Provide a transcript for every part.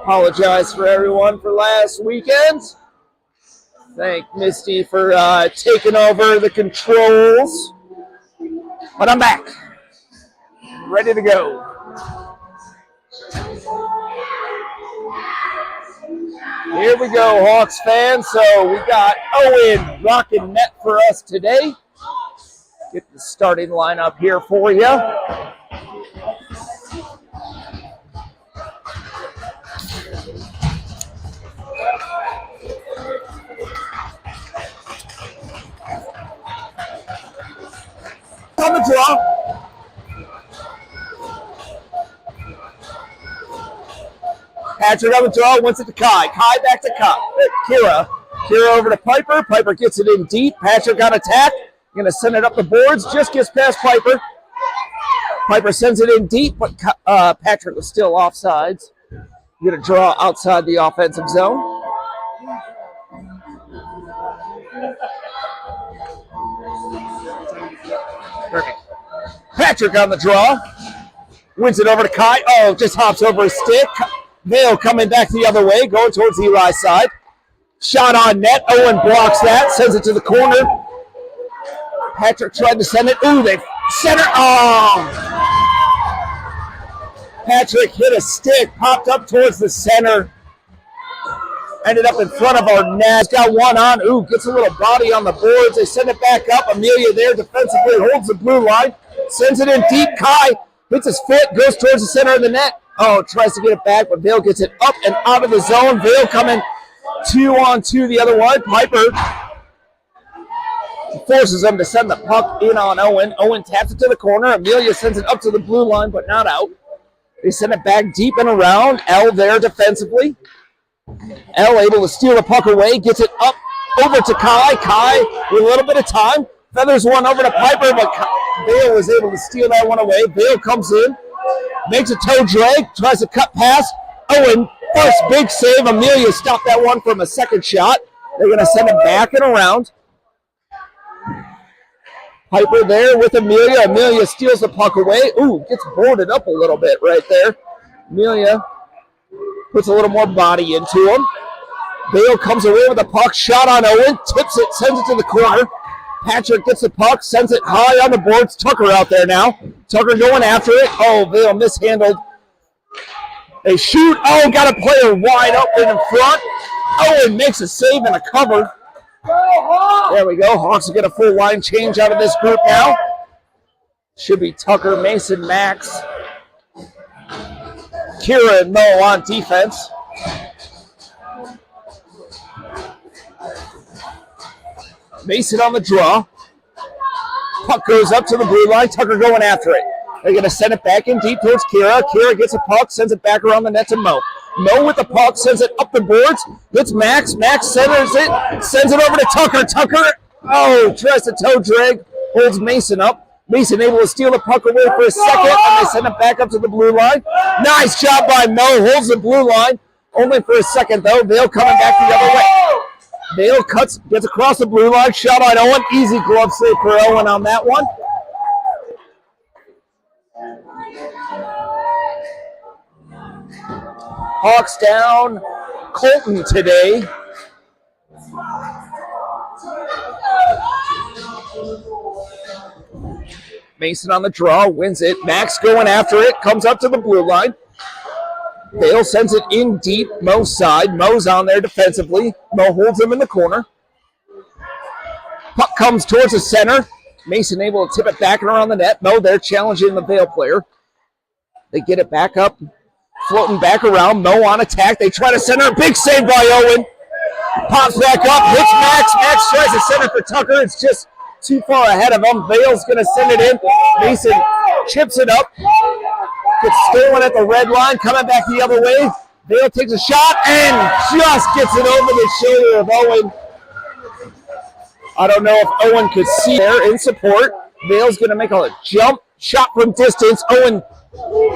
Apologize for everyone for last weekend. Thank Misty for taking over the controls. But I'm back. Ready to go. Here we go, Hawks fans. So we got Owen rocking net for us today. Get the starting lineup here for you. On the draw. Patrick on the draw, wants it to Kai. Kai back to Kira. Kira over to Piper. Piper gets it in deep. Patrick on attack. Going to send it up the boards. Just gets past Piper. Piper sends it in deep, but Patrick was still offsides. Going to draw outside the offensive zone. Perfect. Patrick on the draw. Wins it over to Kai. Oh, just hops over his stick. Vail coming back the other way, going towards Eli's side. Shot on net. Owen blocks that. Sends it to the corner. Patrick tried to send it. Ooh, they center. Oh! Patrick hit a stick. Popped up towards the center. Ended up in front of our net. Got one on. Ooh, gets a little body on the boards. They send it back up. Amelia there defensively holds the blue line. Sends it in deep. Kai hits his foot. Goes towards the center of the net. Oh, tries to get it back, but Vail gets it up and out of the zone. Vail coming 2-on-2 the other way. Piper forces them to send the puck in on Owen. Owen taps it to the corner. Amelia sends it up to the blue line, but not out. They send it back deep and around. L there defensively. L able to steal the puck away, gets it up over to Kai. Kai with a little bit of time. Feathers one over to Piper, but Vail was able to steal that one away. Vail comes in, makes a toe drag, tries to cut past. Owen, first big save. Amelia stopped that one from a second shot. They're going to send it back and around. Piper there with Amelia. Amelia steals the puck away. Ooh, gets boarded up a little bit right there. Amelia puts a little more body into him. Vail comes away with the puck. Shot on Owen. Tips it. Sends it to the corner. Patrick gets the puck. Sends it high on the boards. Tucker out there now. Tucker going after it. Oh, Vail mishandled. They shoot. Oh, got a player wide open in front. Owen makes a save and a cover. There we go. Hawks will get a full line change out of this group now. Should be Tucker, Mason, Max, Kira, and Mo on defense. Mason on the draw. Puck goes up to the blue line. Tucker going after it. They're going to send it back in deep towards Kira. Kira gets a puck, sends it back around the net to Mo. Mo with the puck, sends it up the boards. Gets Max. Max centers it. Sends it over to Tucker. Tucker, oh, tries to toe drag. Holds Mason up. Mason able to steal the puck away for a second, and they send it back up to the blue line. Nice job by Mo. Holds the blue line. Only for a second, though. Vail coming back the other way. Vail gets across the blue line. Shot on Owen. Easy glove save for Owen on that one. Hawks down Colton today. Mason on the draw, wins it. Max going after it, comes up to the blue line. Vail sends it in deep, Mo's side. Mo's on there defensively. Mo holds him in the corner. Puck comes towards the center. Mason able to tip it back and around the net. Mo there challenging the Vail player. They get it back up. Floating back around, Mo on attack. They try to center. A big save by Owen. Pops back up, hits Max. Max tries to center for Tucker. It's just too far ahead of him. Vail's going to send it in. Mason chips it up. Gets stolen at the red line. Coming back the other way. Vail takes a shot and just gets it over the shoulder of Owen. I don't know if Owen could see there in support. Vail's going to make a jump shot from distance. Owen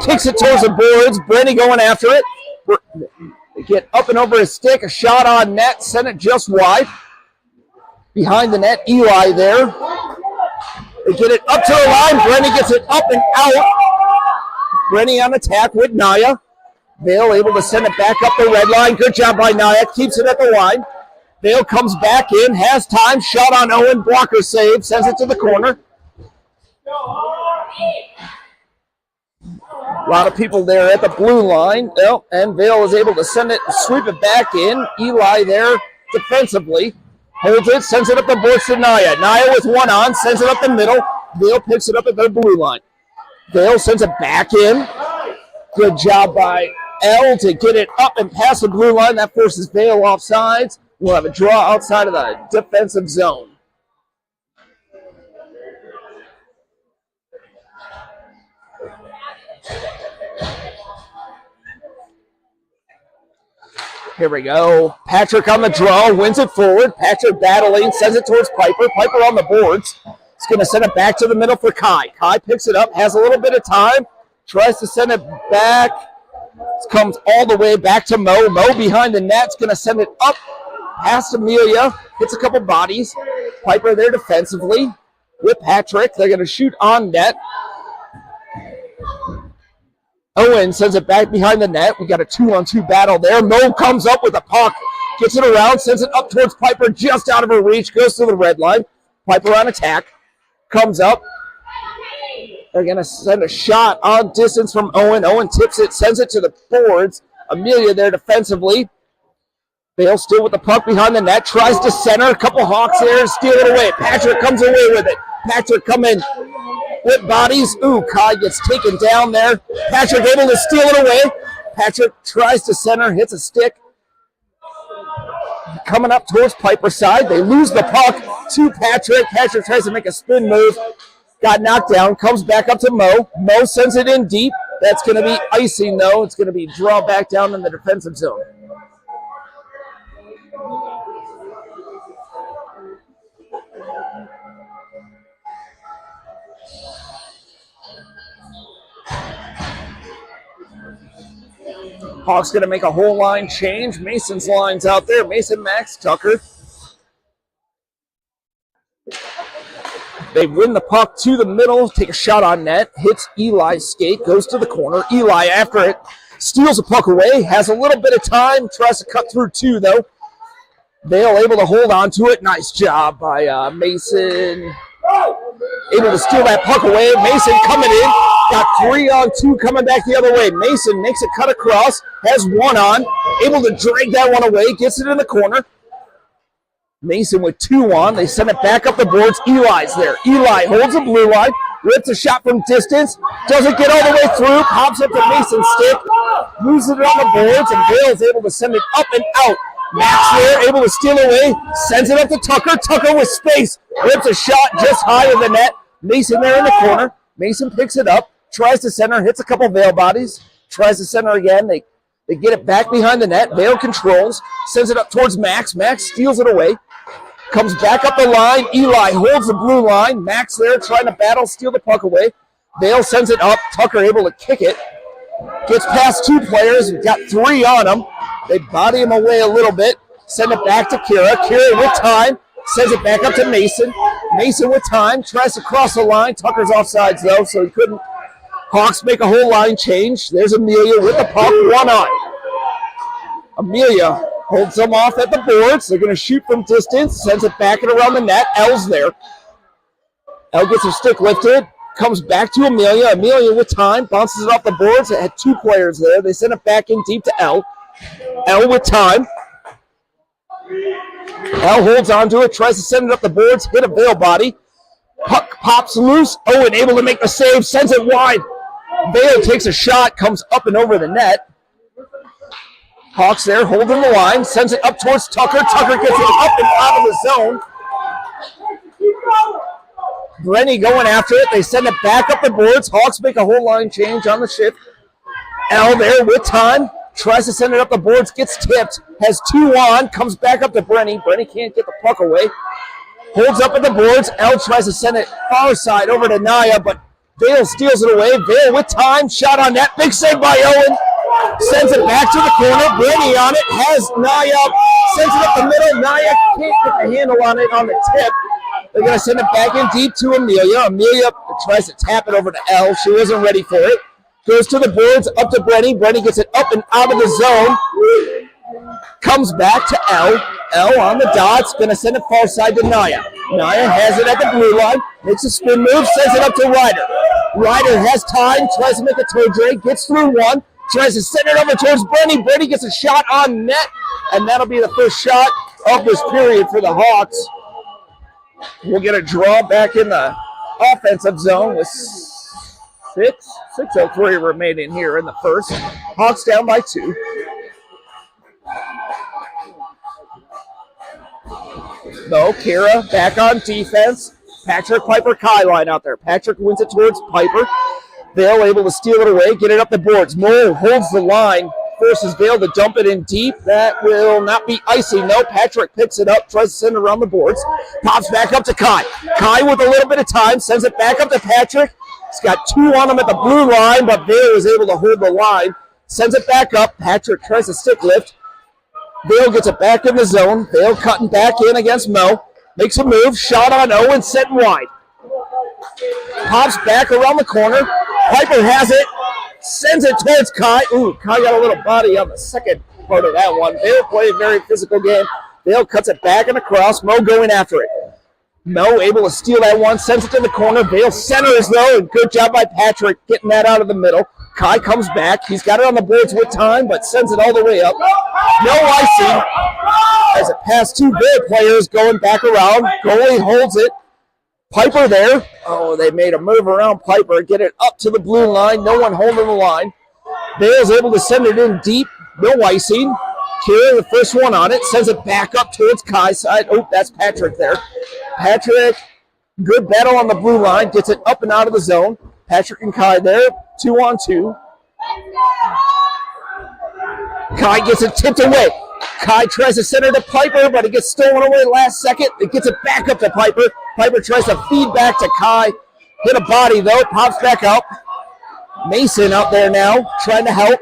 kicks it towards the boards. Brady going after it. They get up and over his stick. A shot on net. Send it just wide. Behind the net, Eli there. They get it up to the line. Brady gets it up and out. Brenny on attack with Naya. Vail able to send it back up the red line. Good job by Naya. Keeps it at the line. Vail comes back in, has time. Shot on Owen. Blocker save. Sends it to the corner. A lot of people there at the blue line. Oh, and Vail is able to send it, sweep it back in. Eli there defensively. Holds it, sends it up the boards to Naya. Naya with one on, sends it up the middle. Vail picks it up at the blue line. Vail sends it back in. Good job by L to get it up and past the blue line. That forces Vail off sides. We'll have a draw outside of the defensive zone. Here we go. Patrick on the draw, wins it forward. Patrick battling, sends it towards Piper. Piper on the boards. He's going to send it back to the middle for Kai. Kai picks it up, has a little bit of time, tries to send it back. Comes all the way back to Mo. Mo behind the net's going to send it up past Amelia. Hits a couple bodies. Piper there defensively with Patrick. They're going to shoot on net. Owen sends it back behind the net. We got a 2-on-2 battle there. Mo comes up with a puck. Gets it around, sends it up towards Piper, just out of her reach. Goes to the red line. Piper on attack. Comes up. They're going to send a shot on distance from Owen. Owen tips it, sends it to the boards. Amelia there defensively. Vail still with the puck behind the net. Tries to center. A couple Hawks there. Steal it away. Patrick comes away with it. Patrick coming with bodies. Ooh, Kai gets taken down there. Patrick able to steal it away. Patrick tries to center. Hits a stick. Coming up towards Piper's side. They lose the puck to Patrick. Patrick tries to make a spin move. Got knocked down. Comes back up to Mo. Mo sends it in deep. That's going to be icing, though. It's going to be draw back down in the defensive zone. Hawks going to make a whole line change. Mason's line's out there. Mason, Max, Tucker. They win the puck to the middle, take a shot on net, hits Eli's skate, goes to the corner. Eli after it, steals the puck away, has a little bit of time, tries to cut through two though. Vail able to hold on to it. Nice job by Mason. Able to steal that puck away. Mason coming in. Got 3-on-2 coming back the other way. Mason makes a cut across, has one on, able to drag that one away, gets it in the corner. Mason with 2 on. They send it back up the boards. Eli's there. Eli holds the blue line, rips a shot from distance, doesn't get all the way through, pops up to Mason's stick, loses it on the boards, and Vail's able to send it up and out. Max there, able to steal away, sends it up to Tucker. Tucker with space, rips a shot just high of the net. Mason there in the corner. Mason picks it up, tries to center, hits a couple Vail bodies, tries to center again. They get it back behind the net. Vail controls, sends it up towards Max. Max steals it away. Comes back up the line. Eli holds the blue line. Max there trying to battle, steal the puck away. Vail sends it up. Tucker able to kick it. Gets past 2 players. Got 3 on him. They body him away a little bit. Send it back to Kira. Kira with time. Sends it back up to Mason. Mason with time. Tries to cross the line. Tucker's offsides though, so he couldn't. Hawks make a whole line change. There's Amelia with the puck. 1 on. Amelia holds them off at the boards. They're going to shoot from distance. Sends it back and around the net. L's there. L gets her stick lifted. Comes back to Amelia. Amelia with time. Bounces it off the boards. It had 2 players there. They send it back in deep to L. L with time. L holds onto it. Tries to send it up the boards. Hit a Vail body. Puck pops loose. Owen able to make the save. Sends it wide. Vail takes a shot. Comes up and over the net. Hawks there holding the line, sends it up towards Tucker. Tucker gets it up and out of the zone. Brenny going after it. They send it back up the boards. Hawks make a whole line change on the shift. L there with time. Tries to send it up the boards. Gets tipped. Has 2 on. Comes back up to Brenny. Brenny can't get the puck away. Holds up at the boards. L tries to send it far side over to Naya, but Vail steals it away. Vail with time. Shot on net. Big save by Owen. Sends it back to the corner. Brenny on it. Has Naya up. Sends it up the middle. Naya can't get the handle on it on the tip. They're going to send it back in deep to Amelia. Amelia tries to tap it over to L. She wasn't ready for it. Goes to the boards, up to Brenny. Brenny gets it up and out of the zone. Comes back to L. L on the dots, gonna send it far side to Naya. Naya has it at the blue line, makes a spin move, sends it up to Ryder. Ryder has time, tries to make a toe drag, gets through one, tries to send it over towards Brenny. Brenny gets a shot on net, and that'll be the first shot of this period for the Hawks. We'll get a draw back in the offensive zone with 6:03 remaining here in the first. Hawks down by 2. No, Kira back on defense. Patrick, Piper, Kai line out there. Patrick wins it towards Piper. Vail able to steal it away, get it up the boards. Moore holds the line, forces Vail to dump it in deep. That will not be icing. No, Patrick picks it up, tries to send it around the boards. Pops back up to Kai. Kai with a little bit of time, sends it back up to Patrick. He's got 2 on him at the blue line, but Vail is able to hold the line. Sends it back up. Patrick tries to stick lift. Vail gets it back in the zone. Vail cutting back in against Mo. Makes a move. Shot on Owen, set wide. Pops back around the corner. Piper has it. Sends it towards Kai. Ooh, Kai got a little body on the second part of that one. Vail played a very physical game. Vail cuts it back and across. Mo going after it. Mo able to steal that one. Sends it to the corner. Vail centers though. And good job by Patrick getting that out of the middle. Kai comes back. He's got it on the boards with time, but sends it all the way up. No icing as it passed 2 Vail players going back around. Goalie holds it. Piper there. Oh, they made a move around Piper. Get it up to the blue line. No one holding the line. Vail's able to send it in deep. No icing. Kira, the first one on it, sends it back up towards Kai's side. Oh, that's Patrick there. Patrick, good battle on the blue line. Gets it up and out of the zone. Patrick and Kai there. 2-on-2. Kai gets it tipped away. Kai tries to send it to Piper, but it gets stolen away last second. It gets it back up to Piper. Piper tries to feed back to Kai. Hit a body, though. Pops back up. Mason out there now, trying to help.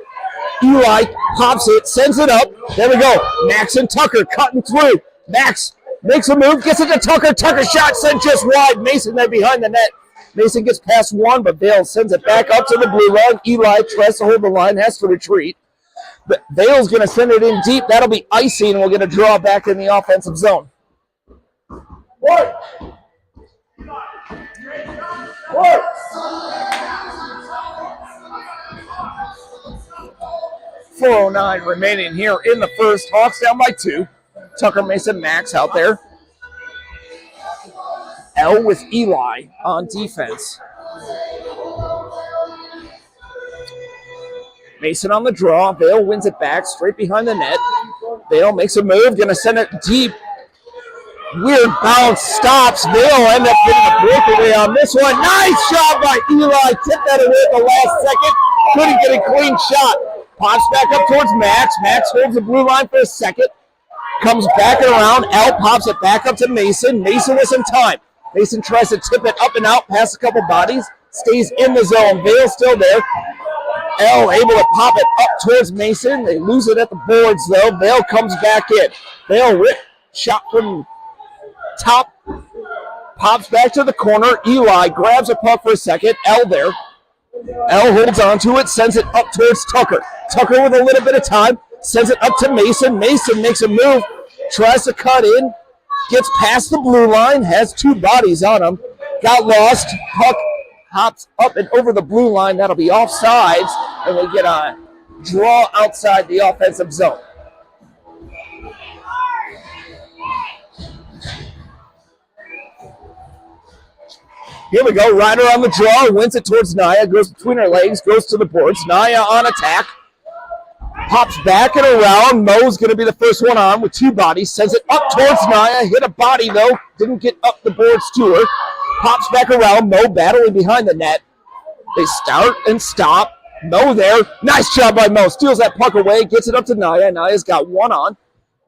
Eli pops it, sends it up. There we go. Max and Tucker cutting through. Max makes a move, gets it to Tucker. Tucker shot sent just wide. Mason there behind the net. Mason gets past one, but Vail sends it back up to the blue line. Eli tries to hold the line, has to retreat. But Vail's going to send it in deep. That'll be icing, and we'll get a draw back in the offensive zone. What? 4:09 remaining here in the first. Hawks down by 2. Tucker, Mason, Max out there. L with Eli on defense. Mason on the draw. Vail wins it back straight behind the net. Vail makes a move, going to send it deep. Weird bounce, stops. Vail end up getting a breakaway on this one. Nice shot by Eli. Tipped that away at the last second. Couldn't get a clean shot. Pops back up towards Max. Max holds the blue line for a second. Comes back and around. L pops it back up to Mason. Mason with some time. Mason tries to tip it up and out past a couple bodies. Stays in the zone. Vail still there. L able to pop it up towards Mason. They lose it at the boards, though. Vail comes back in. Vail rip shot from top. Pops back to the corner. Eli grabs a puck for a second. L there. L holds onto it. Sends it up towards Tucker. Tucker with a little bit of time. Sends it up to Mason. Mason makes a move. Tries to cut in. Gets past the blue line. Has 2 bodies on him. Got lost. Puck hops up and over the blue line. That'll be offsides. And we get a draw outside the offensive zone. Here we go. Ryder on the draw. Wins it towards Naya. Goes between her legs. Goes to the boards. Naya on attack. Pops back and around. Mo's going to be the first one on with 2 bodies. Sends it up towards Naya. Hit a body, though. Didn't get up the boards to her. Pops back around. Mo battling behind the net. They start and stop. Mo there. Nice job by Mo. Steals that puck away. Gets it up to Naya. Naya's got 1 on.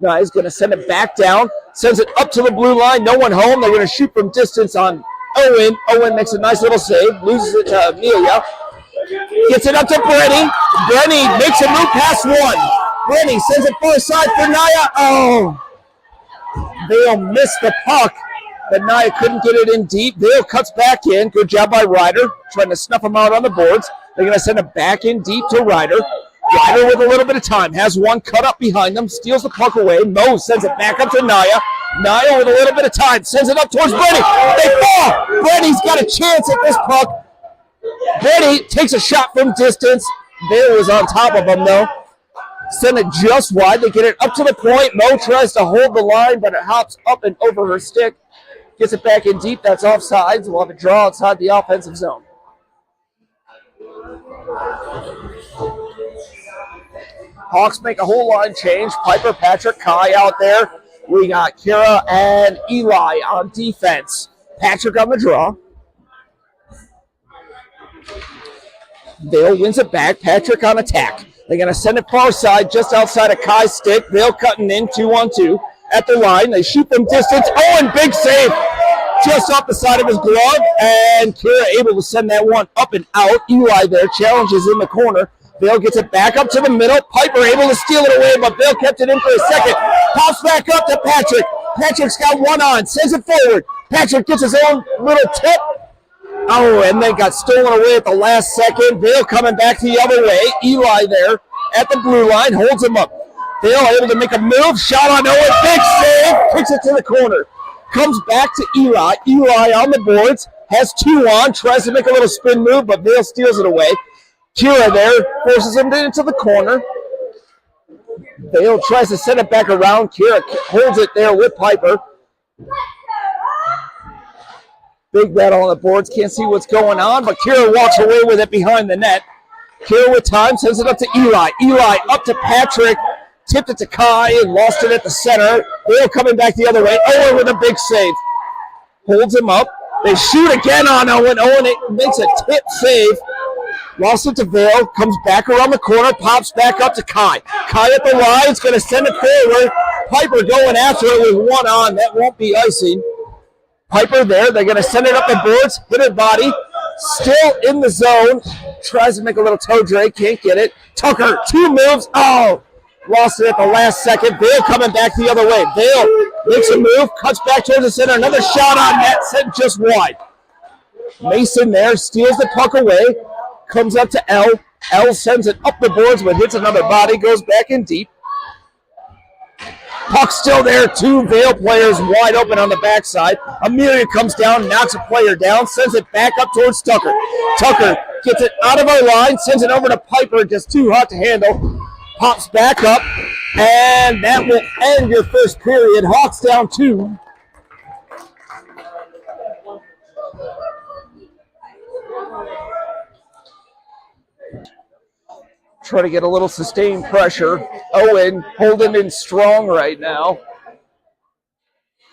Naya's going to send it back down. Sends it up to the blue line. No one home. They're going to shoot from distance on Owen. Owen makes a nice little save. Loses it to Amelia. Gets it up to Brenny. Brenny makes a move past 1. Brenny sends it far side for Naya. Oh. Vail missed the puck, but Naya couldn't get it in deep. Vail cuts back in. Good job by Ryder. Trying to snuff him out on the boards. They're going to send it back in deep to Ryder. Ryder with a little bit of time. Has one cut up behind them. Steals the puck away. Mo sends it back up to Naya. Naya with a little bit of time. Sends it up towards Brady. They fall. Brady's got a chance at this puck. Brady takes a shot from distance. Vail was on top of him, though. Send it just wide. They get it up to the point. Mo tries to hold the line, but it hops up and over her stick. Gets it back in deep. That's offsides. We'll have a draw outside the offensive zone. Hawks make a whole line change. Piper, Patrick, Kai out there. We got Kira and Eli on defense. Patrick on the draw. Vail wins it back. Patrick on attack. They're going to send it far side, just outside of Kai's stick. Vail cutting in 2-on-2 at the line. They shoot from distance. Oh, and big save just off the side of his glove. And Kira able to send that one up and out. Eli there challenges in the corner. Vail gets it back up to the middle. Piper able to steal it away, but Vail kept it in for a second. Pops back up to Patrick. Patrick's got one on. Sends it forward. Patrick gets his own little tip. Oh, and then got stolen away at the last second. Vail coming back the other way. Eli there at the blue line. Holds him up. Vail able to make a move. Shot on Owen. Big save. Kicks it to the corner. Comes back to Eli. Eli on the boards. Has two on. Tries to make a little spin move, but Vail steals it away. Kira there forces him into the corner. Vail tries to send it back around. Kira holds it there with Piper. Big battle on the boards. Can't see what's going on, but Kira walks away with it behind the net. Kira with time sends it up to Eli. Eli up to Patrick. Tipped it to Kai and lost it at the center. Vail coming back the other way. Owen with a big save. Holds him up. They shoot again on Owen. Owen makes a tip save. Lost it to Vail, comes back around the corner, pops back up to Kai. Kai at the line is going to send it forward. Piper going after it with one on. That won't be icing. Piper there. They're going to send it up the boards. Hit her body. Still in the zone. Tries to make a little toe drag. Can't get it. Tucker, two moves. Oh, lost it at the last second. Vail coming back the other way. Vail makes a move, cuts back towards the center. Another shot on net, sent just wide. Mason there steals the puck away. Comes up to L. L sends it up the boards, but hits another body, goes back in deep. Puck still there. Two Vail players wide open on the backside. Amelia comes down, knocks a player down, sends it back up towards Tucker. Tucker gets it out of our line, sends it over to Piper, just too hot to handle. Pops back up, and that will end your first period. Hawks down 2. Try to get a little sustained pressure. Owen holding in strong right now.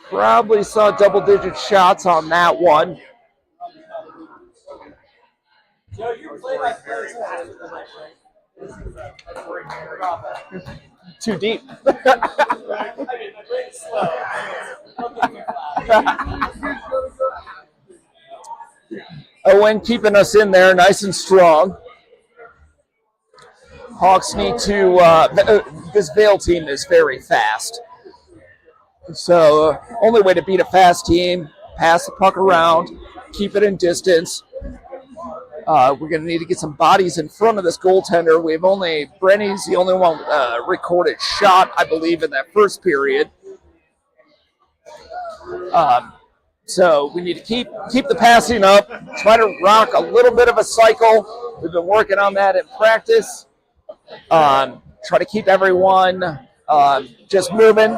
Probably saw double-digit shots on that one. Too deep. Owen keeping us in there nice and strong. Hawks need to, this Vail team is very fast. So only way to beat a fast team, pass the puck around, keep it in distance. We're going to need to get some bodies in front of this goaltender. We've only, Brenny's the only one recorded shot, I believe, in that first period. So we need to keep the passing up, try to rock a little bit of a cycle. We've been working on that in practice. Try to keep everyone just moving.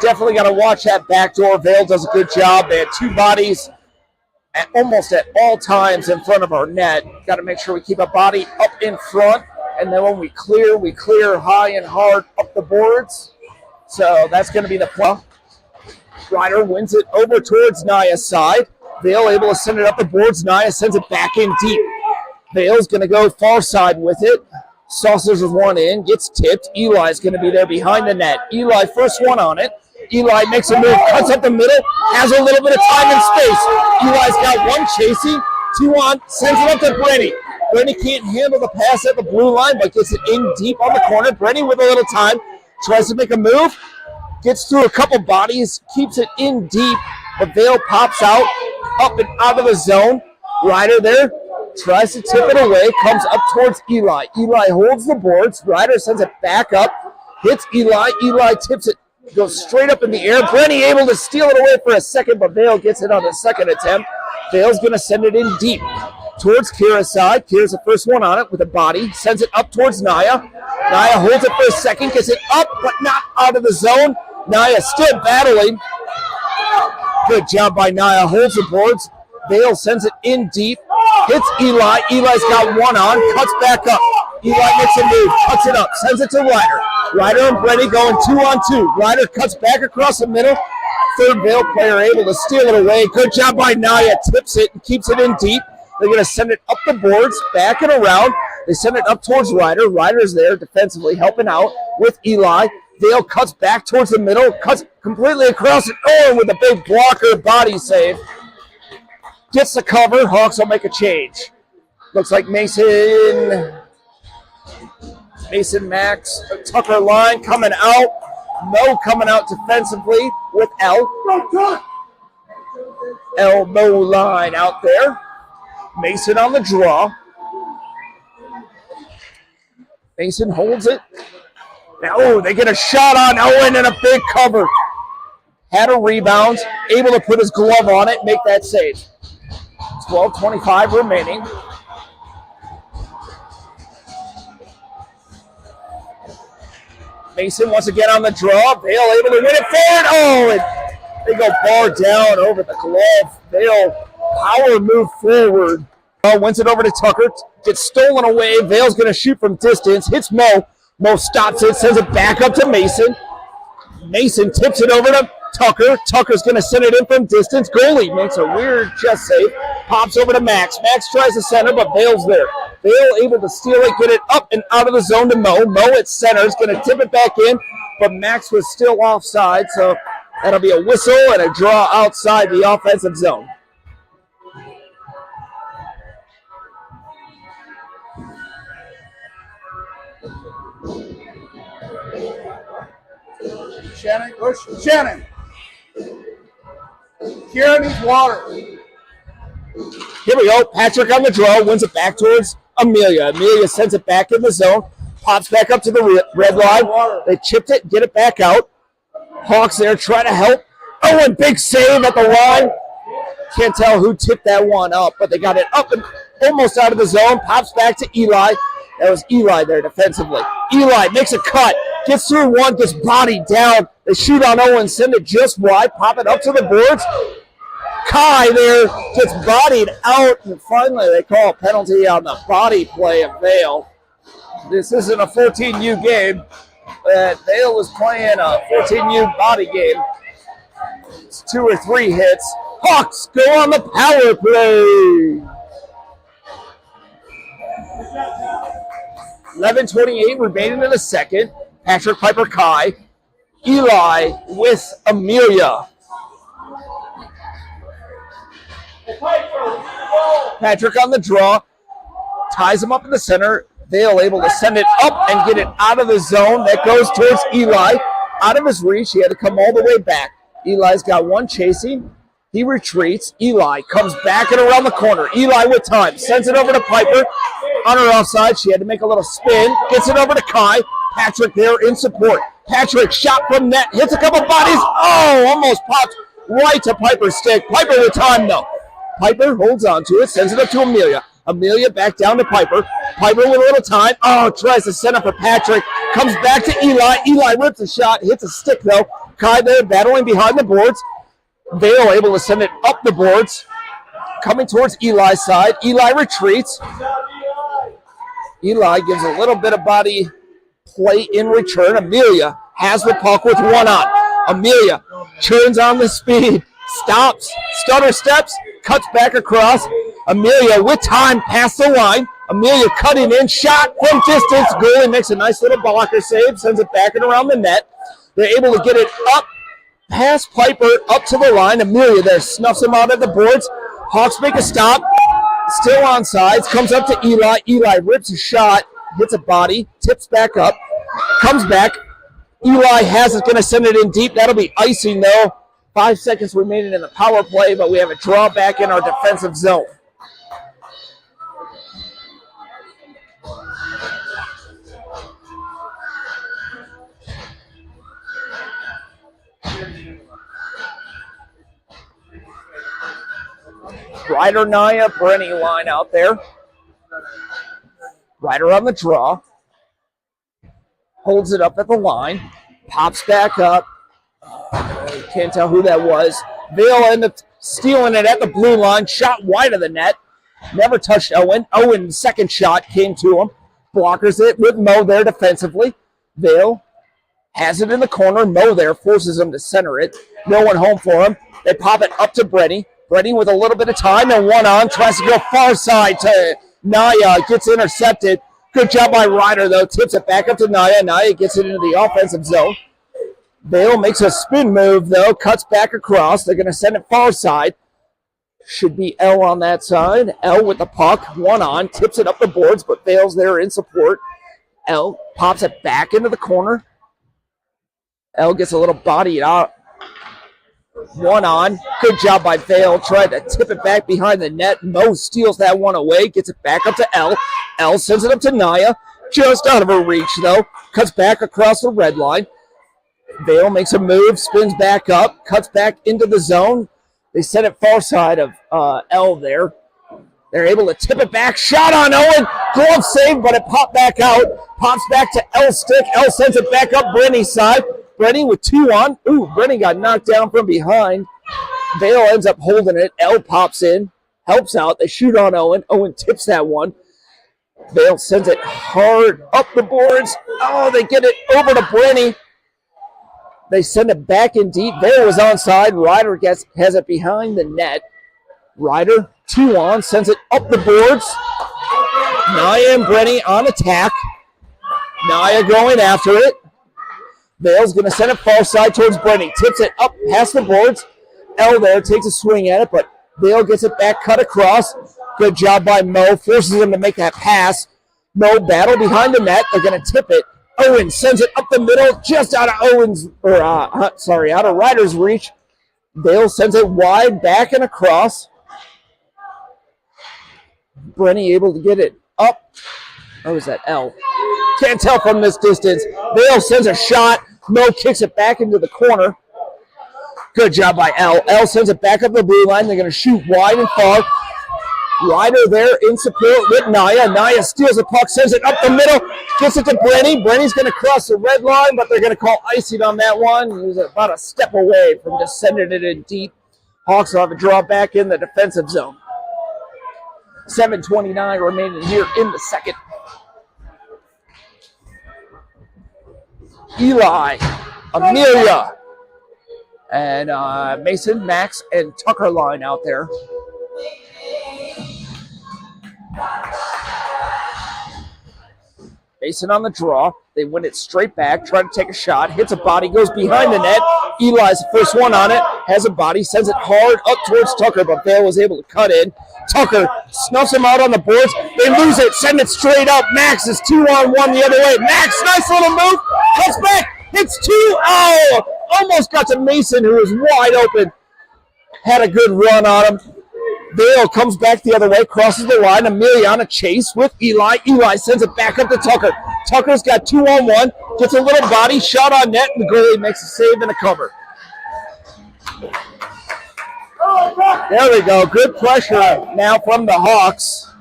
Definitely got to watch that back door. Vail does a good job. They had two bodies almost at all times in front of our net. Got to make sure we keep a body up in front, and then when we clear high and hard up the boards. So that's going to be the play. Ryder wins it over towards Naya's side. Vail able to send it up the boards. Naya sends it back in deep. Vail's going to go far side with it. Saucers with one in, gets tipped. Eli's going to be there behind the net. Eli first one on it. Eli makes a move, cuts up the middle, has a little bit of time and space. Eli's got one chasing, two on, sends it up to Brenny. Brenny can't handle the pass at the blue line, but gets it in deep on the corner. Brenny with a little time, tries to make a move, gets through a couple bodies, keeps it in deep, but Vail pops out, up and out of the zone. Ryder there tries to tip it away, comes up towards Eli. Eli holds the boards. Ryder sends it back up, hits Eli. Eli tips it, goes straight up in the air. Brenny able to steal it away for a second, but Vail gets it on the second attempt. Vail's going to send it in deep towards Kira's side. Kira's the first one on it with a body. Sends it up towards Naya. Naya holds it for a second, gets it up, but not out of the zone. Naya still battling. Good job by Naya. Holds the boards. Vail sends it in deep. Hits Eli. Eli's got one on. Cuts back up. Eli makes a move. Cuts it up. Sends it to Ryder. Ryder and Brenny going 2-on-2. Ryder cuts back across the middle. Third Vail player able to steal it away. Good job by Naya. Tips it and keeps it in deep. They're going to send it up the boards, back and around. They send it up towards Ryder. Ryder's there defensively helping out with Eli. Vail cuts back towards the middle, cuts completely across it. Oh, with a big blocker body save. Gets the cover. Hawks will make a change. Looks like Mason Max, Tucker line coming out. Mo coming out defensively with L. Mo line out there. Mason on the draw. Mason holds it. Now, they get a shot on Owen and a big cover. Had a rebound, able to put his glove on it, make that save. 12:25 remaining. Mason once again on the draw. Vail able to win it forward. Oh, and they go bar down over the glove. Vail power move forward. Wins it over to Tucker. Gets stolen away. Vail's going to shoot from distance. Hits Mo. Mo stops it. Sends it back up to Mason. Mason tips it over to Tucker. Tucker's going to send it in from distance. Goalie makes a weird chest save. Pops over to Max. Max tries to center, but Vail's there. Vail able to steal it, get it up and out of the zone to Mo. Mo at center is going to tip it back in, but Max was still offside, so that'll be a whistle and a draw outside the offensive zone. Shannon, push. Shannon. Kira needs water. Here we go. Patrick on the draw. Wins it back towards Amelia. Amelia sends it back in the zone. Pops back up to the red line. They chipped it. Get it back out. Hawks there trying to help. Oh, and big save at the line. Can't tell who tipped that one up, but they got it up and almost out of the zone. Pops back to Eli. That was Eli there defensively. Eli makes a cut. Gets through one. Gets bodied down. They shoot on Owen. Send it just wide. Pop it up to the boards. Kai there gets bodied out. And finally they call a penalty on the body play of Vail. This isn't a 14U game. Vail was playing a 14U body game. It's 2 or 3 hits. Hawks go on the power play. 11:28 remaining in the second. Patrick, Piper, Kai. Eli with Amelia. Patrick on the draw. Ties him up in the center. Vail able to send it up and get it out of the zone. That goes towards Eli. Out of his reach. He had to come all the way back. Eli's got one chasing. He retreats. Eli comes back and around the corner. Eli with time. Sends it over to Piper. On her offside, she had to make a little spin. Gets it over to Kai. Patrick there in support. Patrick shot from net. Hits a couple bodies. Oh, almost popped right to Piper's stick. Piper with time, though. Piper holds on to it. Sends it up to Amelia. Amelia back down to Piper. Piper with a little time. Oh, tries to send up for Patrick. Comes back to Eli. Eli rips a shot. Hits a stick, though. Kai there battling behind the boards. Vail able to send it up the boards. Coming towards Eli's side. Eli retreats. Eli gives a little bit of body play in return. Amelia has the puck with one on. Amelia turns on the speed. Stops. Stutter steps. Cuts back across. Amelia with time past the line. Amelia cutting in. Shot from distance. Goalie makes a nice little blocker save. Sends it back and around the net. They're able to get it up past Piper up to the line. Amelia there snuffs him out at the boards. Hawks make a stop. Still on sides. Comes up to Eli. Eli rips a shot. Hits a body. Tips back up. Comes back. Eli has it. Going to send it in deep. That'll be icing, though. 5 seconds remaining in the power play, but we have a draw back in our defensive zone. Ryder, Naya, Brenny line out there. Ryder on the draw. Holds it up at the line. Pops back up. Can't tell who that was. Vail ended up stealing it at the blue line. Shot wide of the net. Never touched Owen. Owen's second shot came to him. Blockers it with Mo there defensively. Vail has it in the corner. Mo there forces him to center it. No one home for him. They pop it up to Brenny. Brenny with a little bit of time and one on. Tries to go far side to Naya. Gets intercepted. Good job by Ryder, though. Tips it back up to Naya. Naya gets it into the offensive zone. Vail makes a spin move, though. Cuts back across. They're going to send it far side. Should be L on that side. L with the puck. One on. Tips it up the boards, but Vail's there in support. L pops it back into the corner. L gets a little body out. One on. Good job by Vail. Tried to tip it back behind the net. Mo steals that one away. Gets it back up to L. L sends it up to Naya. Just out of her reach, though. Cuts back across the red line. Vail makes a move. Spins back up. Cuts back into the zone. They send it far side of L there. They're able to tip it back. Shot on Owen. Glove save, but it popped back out. Pops back to L's stick. L sends it back up Brenny's side. Brenny with two on. Ooh, Brenny got knocked down from behind. Vail ends up holding it. L pops in. Helps out. They shoot on Owen. Owen tips that one. Vail sends it hard up the boards. Oh, they get it over to Brenny. They send it back in deep. Vail was onside. Ryder has it behind the net. Ryder, two on, sends it up the boards. Naya and Brenny on attack. Naya going after it. Vail's going to send it far side towards Brenny. Tips it up past the boards. L there takes a swing at it, but Vail gets it back, cut across. Good job by Mo. Forces him to make that pass. Mo battle behind the net. They're going to tip it. Owen sends it up the middle, just out of Ryder's reach. Vail sends it wide, back and across. Brenny able to get it up. Or was that L? Can't tell from this distance. Vail sends a shot. Mo kicks it back into the corner. Good job by L. L sends it back up the blue line. They're going to shoot wide and far. Ryder there in support with Naya. Naya steals the puck, sends it up the middle, gets it to Brenny. Brenny's going to cross the red line, but they're going to call icing on that one. He was about a step away from just sending it in deep. Hawks will have a draw back in the defensive zone. 7:29 remaining here in the second. Eli, Amelia, and Mason, Max, and Tucker line out there. Mason on the draw. They win it straight back, try to take a shot, hits a body, goes behind the net. Eli's the first one on it, has a body, sends it hard up towards Tucker, but Vail was able to cut in. Tucker snuffs him out on the boards. They lose it, send it straight up. Max is 2-on-1 the other way. Max, nice little move, cuts back, hits two. Oh, almost got to Mason, who was wide open. Had a good run on him. Vail comes back the other way, crosses the line. Amelia on a chase with Eli. Eli sends it back up to Tucker. Tucker's got 2-on-1, gets a little body, shot on net, and the goalie makes a save and a cover. There we go. Good pressure now from the Hawks.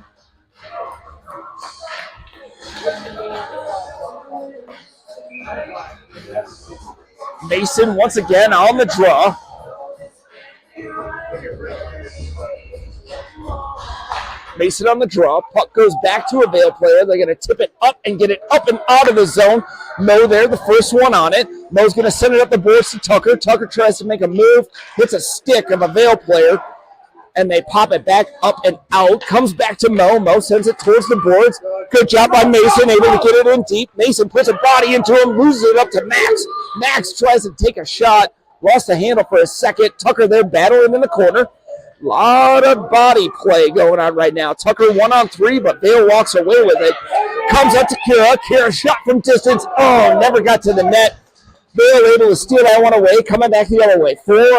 Mason once again on the draw. Mason on the draw. Puck goes back to a Vail player. They're going to tip it up and get it up and out of the zone. Mo there, the first one on it. Mo's going to send it up the boards to Tucker. Tucker tries to make a move, hits a stick of a Vail player, and they pop it back up and out. Comes back to Mo. Mo sends it towards the boards. Good job by Mason, able to get it in deep. Mason puts a body into him, loses it up to Max. Max tries to take a shot. Lost the handle for a second. Tucker there battling in the corner. A lot of body play going on right now. Tucker 1-on-3, but Vail walks away with it. Comes up to Kira. Kira shot from distance. Oh, never got to the net. Vail able to steal that one away, coming back the other way. 3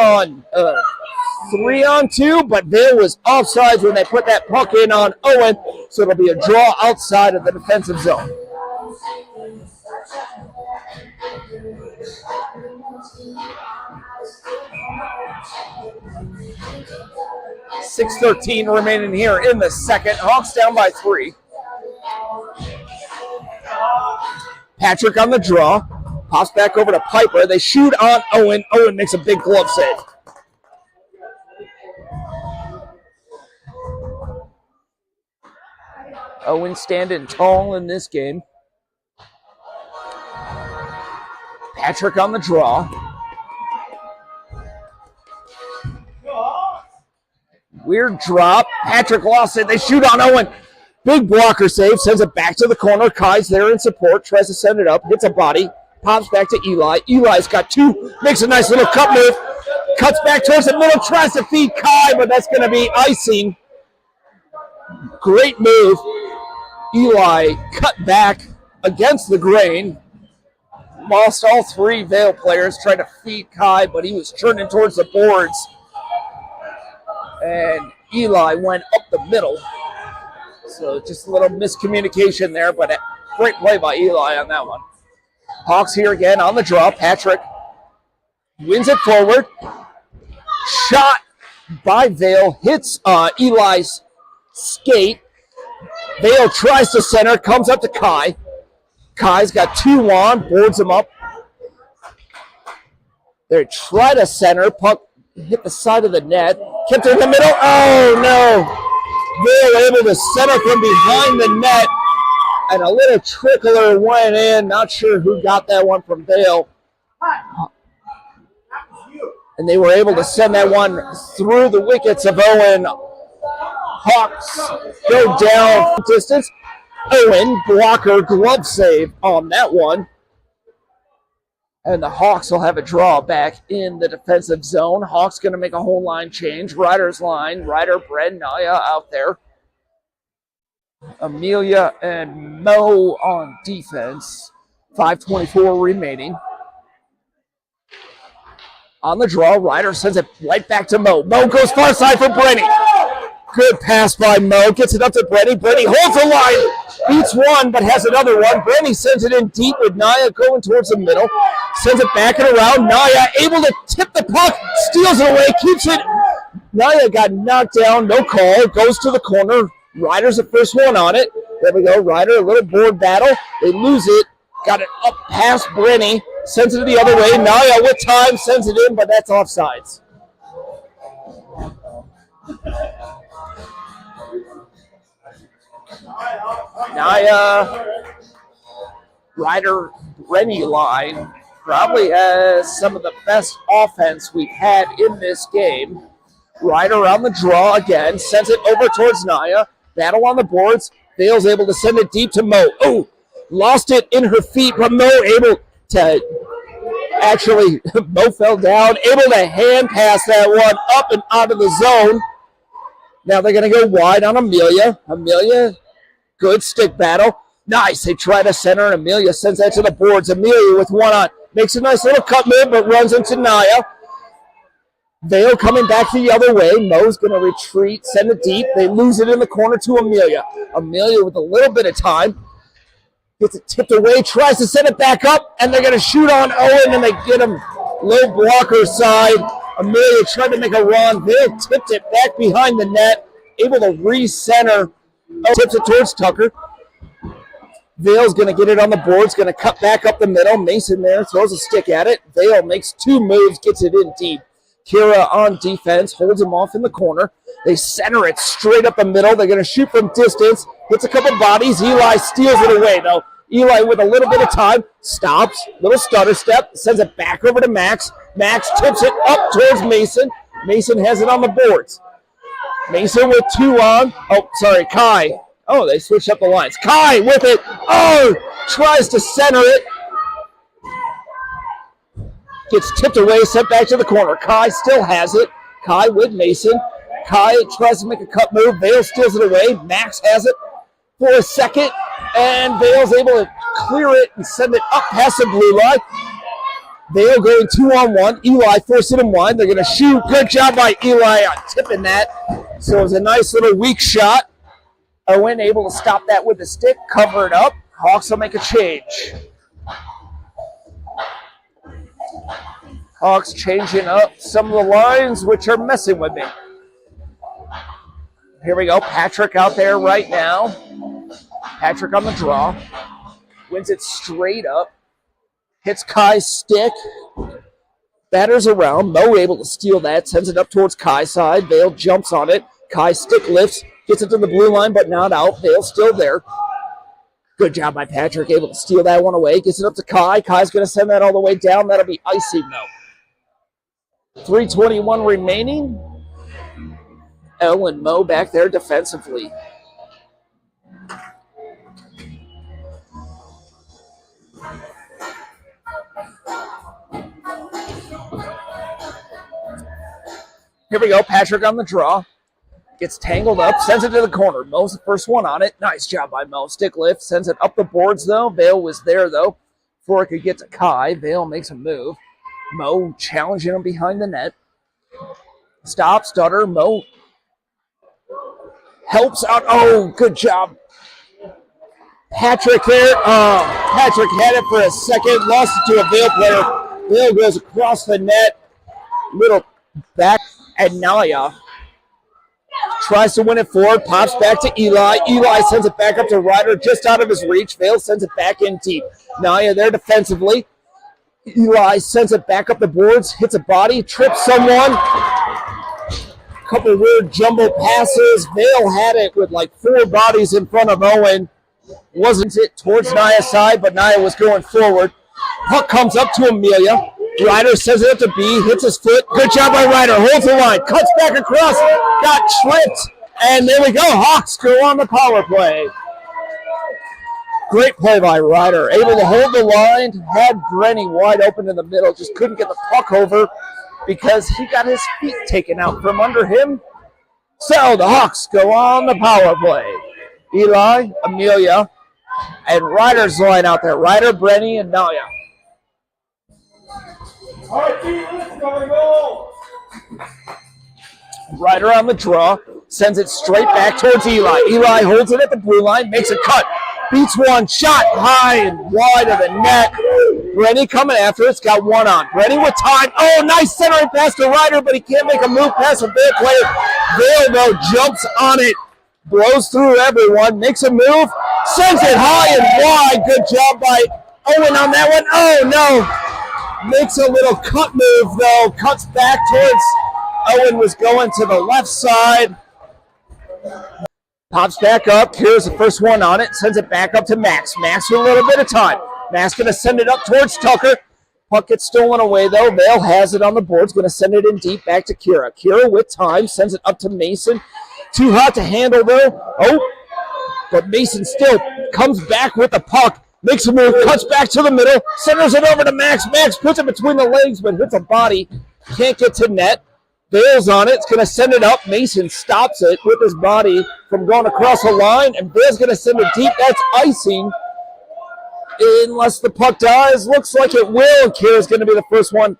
on 2, but Vail was offsides when they put that puck in on Owen, so it'll be a draw outside of the defensive zone. .6:13 remaining here in the second. Hawks down by 3. Patrick on the draw. Pops back over to Piper. They shoot on Owen. Owen makes a big glove save. Owen standing tall in this game. Patrick on the draw. Weird drop. Patrick lost it. They shoot on Owen. Big blocker save. Sends it back to the corner. Kai's there in support. Tries to send it up. Hits a body. Pops back to Eli. Eli's got 2. Makes a nice little cut move. Cuts back towards the middle. Tries to feed Kai, but that's going to be icing. Great move. Eli cut back against the grain. Lost all 3 Vail players. Tried to feed Kai, but he was turning towards the boards. And Eli went up the middle. So just a little miscommunication there, but a great play by Eli on that one. Hawks here again on the draw. Patrick wins it forward. Shot by Vail. Hits Eli's skate. Vail tries to center. Comes up to Kai. Kai's got 2 on. Boards him up. They try to center. Puck hit the side of the net. Kept it in the middle. Oh, no. Vail able to center from behind the net. And a little trickler went in. Not sure who got that one from Vail. And they were able to send that one through the wickets of Owen. Hawks go down distance. Owen, blocker, glove save on that one. And the Hawks will have a draw back in the defensive zone. Hawks going to make a whole line change. Ryder's line. Ryder, Brett, Naya out there. Amelia and Mo on defense. 5:24 remaining. On the draw, Ryder sends it right back to Mo. Mo goes far side for Brenny. Good pass by Mo. Gets it up to Brenny. Brenny holds the line. Beats one, but has another one. Brenny sends it in deep with Naya going towards the middle. Sends it back and around. Naya able to tip the puck. Steals it away. Keeps it. Naya got knocked down. No call. Goes to the corner. Ryder's the first one on it. There we go. Ryder, a little board battle. They lose it. Got it up past Brenny. Sends it the other way. Naya with time. Sends it in, but that's offsides. Naya, Ryder, Brenny line probably has some of the best offense we've had in this game. Ryder on the draw again. Sends it over towards Naya. Battle on the boards. Vail's able to send it deep to Mo. Oh, lost it in her feet, but Mo able to actually, Mo fell down, able to hand pass that one up and out of the zone. Now they're going to go wide on Amelia. Amelia, good stick battle. Nice. They try to center, and Amelia sends that to the boards. Amelia with 1 on. Makes a nice little cut move, but runs into Naya. Vail coming back the other way. Mo's going to retreat, send it deep. They lose it in the corner to Amelia. Amelia with a little bit of time. Gets it tipped away, tries to send it back up, and they're going to shoot on Owen, and they get him low blocker side. Amelia tried to make a run. Vail tipped it back behind the net, able to re-center. Tips it towards Tucker. Vail's going to get it on the boards, going to cut back up the middle. Mason there, throws a stick at it. Vail makes 2 moves, gets it in deep. Kira on defense, holds him off in the corner. They center it straight up the middle. They're going to shoot from distance. Hits a couple bodies. Eli steals it away, though. Eli with a little bit of time, stops, little stutter step, sends it back over to Max. Max tips it up towards Mason. Mason has it on the boards. Mason with 2 on. Oh, sorry, Kai. Oh, they switched up the lines. Kai with it. Oh, tries to center it. Gets tipped away, sent back to the corner. Kai still has it. Kai with Mason. Kai tries to make a cut move. Vail steals it away. Max has it for a second, and Vail's able to clear it and send it up past the blue line. Vail going 2-on-1. Eli forcing him wide. They're going to shoot. Good job by Eli on tipping that. So it was a nice little weak shot. Owen able to stop that with the stick, cover it up. Hawks will make a change. Hawks changing up some of the lines, which are messing with me. Here we go. Patrick out there right now. Patrick on the draw. Wins it straight up. Hits Kai's stick. Batters around. Mo able to steal that. Sends it up towards Kai's side. Vail jumps on it. Kai's stick lifts. Gets it to the blue line, but not out. Vail still there. Good job by Patrick. Able to steal that one away. Gets it up to Kai. Kai's going to send that all the way down. That'll be icing, though. 3:21 remaining. El and Mo back there defensively. Here we go. Patrick on the draw. Gets tangled up. Sends it to the corner. Mo's the first one on it. Nice job by Mo. Stick lift. Sends it up the boards, though. Vail was there, though, before it could get to Kai. Vail makes a move. Mo challenging him behind the net. Stop, stutter. Mo helps out. Oh, good job. Patrick there. Patrick had it for a second. Lost it to a Vail player. Vail goes across the net. Little back at Naya. Tries to win it forward. Pops back to Eli. Eli sends it back up to Ryder just out of his reach. Vail sends it back in deep. Naya there defensively. Eli sends it back up the boards. Hits a body. Trips someone. Couple weird jumbo passes. Vail had it with like 4 bodies in front of Owen. Wasn't it towards Naya's side, but Naya was going forward. Puck comes up to Amelia. Ryder sends it up to B. Hits his foot. Good job by Ryder. Holds the line. Cuts back across. Got tripped. And there we go. Hawks go on the power play. Great play by Ryder. Able to hold the line. Had Brenny wide open in the middle. Just couldn't get the puck over because he got his feet taken out from under him. So the Hawks go on the power play. Eli, Amelia, and Ryder's line out there. Ryder, Brenny, and Naya. All right, let's go. Ryder on the draw. Sends it straight back towards Eli. Eli holds it at the blue line. Makes a cut. Beats one. Shot high and wide of the net. Brenny coming after it. It's got one on. Brenny with time. Oh, nice centering pass to Ryder, but he can't make a move past a Vail player. Vail, though, jumps on it. Blows through everyone. Makes a move. Sends it high and wide. Good job by Owen on that one. Oh, no. Makes a little cut move, though. Cuts back towards Owen was going to the left side. Pops back up. Here's the first one on it. Sends it back up to Max. Max with a little bit of time. Max going to send it up towards Tucker. Puck gets stolen away, though. Vail has it on the boards. Going to send it in deep back to Kira. Kira with time. Sends it up to Mason. Too hot to handle, though. Oh, but Mason still comes back with the puck. Makes a move. Cuts back to the middle. Centers it over to Max. Max puts it between the legs, but hits a body. Can't get to net. Vail's on it. It's going to send it up. Mason stops it with his body from going across the line, and Vail's going to send it deep. That's icing. Unless the puck dies. Looks like it will. And Kira's going to be the first one